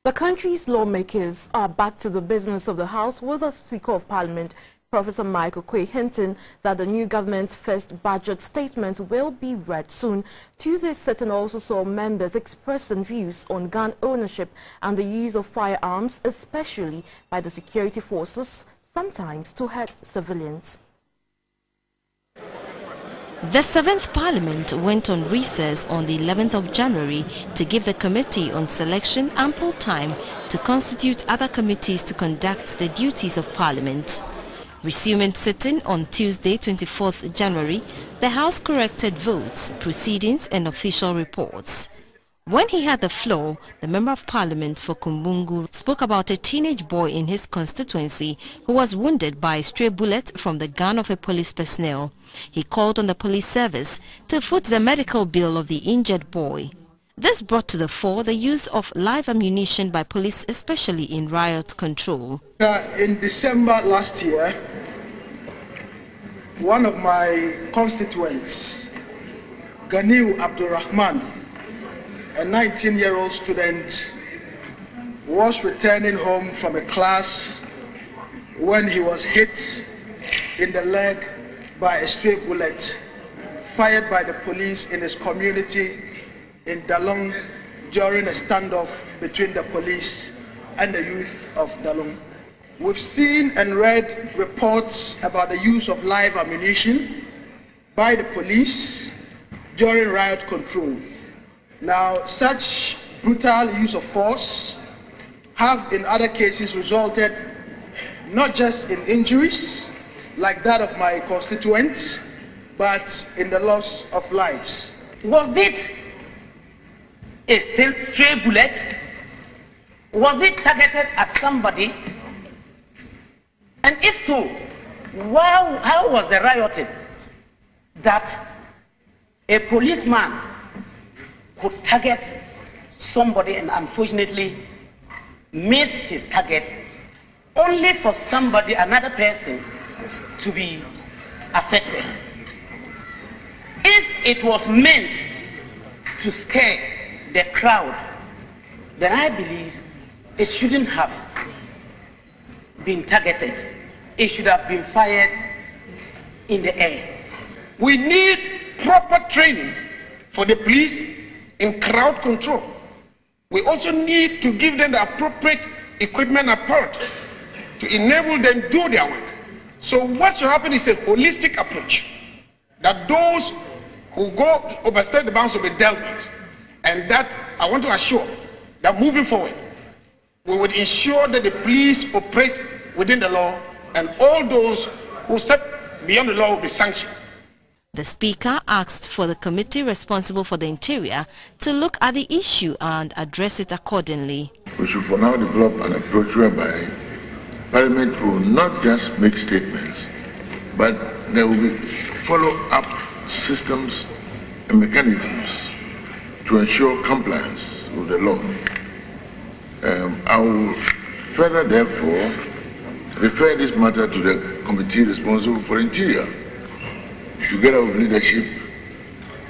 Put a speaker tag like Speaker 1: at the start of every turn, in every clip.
Speaker 1: The country's lawmakers are back to the business of the House, with the Speaker of Parliament, Prof Mike Oquaye, hinting that the new government's first budget statement will be read soon. Tuesday's sitting also saw members expressing views on gun ownership and the use of firearms, especially by the security forces, sometimes to hurt civilians.
Speaker 2: The 7th Parliament went on recess on the 11th of January to give the Committee on Selection ample time to constitute other committees to conduct the duties of Parliament. Resuming sitting on Tuesday, 24th January, the House corrected votes, proceedings and official reports. When he had the floor, the Member of Parliament for Kumbungu spoke about a teenage boy in his constituency who was wounded by a stray bullet from the gun of a police personnel. He called on the police service to foot the medical bill of the injured boy. This brought to the fore the use of live ammunition by police, especially in riot control.
Speaker 3: In December last year, one of my constituents, Ganiu Abdurrahman, a 19-year-old student, was returning home from a class when he was hit in the leg by a stray bullet fired by the police in his community in Dalong during a standoff between the police and the youth of Dalong. We've seen and read reports about the use of live ammunition by the police during riot control. Now, such brutal use of force have in other cases resulted not just in injuries like that of my constituent, but in the loss of lives.
Speaker 4: Was it a stray bullet? Was it targeted at somebody? And if so, how was the rioting that a policeman could target somebody and unfortunately miss his target, only for somebody, another person, to be affected? If it was meant to scare the crowd, then I believe it shouldn't have been targeted. It should have been fired in the air.
Speaker 5: We need proper training for the police in crowd control. We also need to give them the appropriate equipment apparatus to enable them to do their work. So what should happen is a holistic approach, that those who go overstep the bounds will be dealt with, and that I want to assure that moving forward, we would ensure that the police operate within the law, and all those who step beyond the law will be sanctioned.
Speaker 2: The Speaker asked for the committee responsible for the interior to look at the issue and address it accordingly.
Speaker 6: We should for now develop an approach whereby Parliament will not just make statements, but there will be follow-up systems and mechanisms to ensure compliance with the law. I will further, therefore, refer this matter to the committee responsible for interior, together with leadership,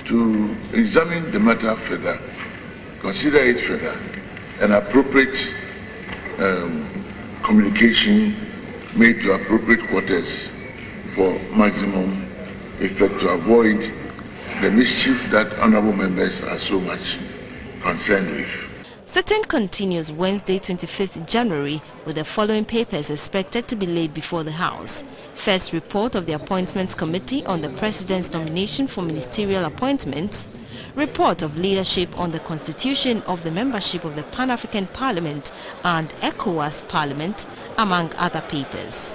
Speaker 6: to examine the matter further, consider it further, and appropriate communication made to appropriate quarters for maximum effect to avoid the mischief that honorable members are so much concerned with.
Speaker 2: Sitting continues Wednesday, 25th January, with the following papers expected to be laid before the House. First, report of the Appointments Committee on the President's nomination for ministerial appointments. Report of leadership on the constitution of the membership of the Pan-African Parliament and ECOWAS Parliament, among other papers.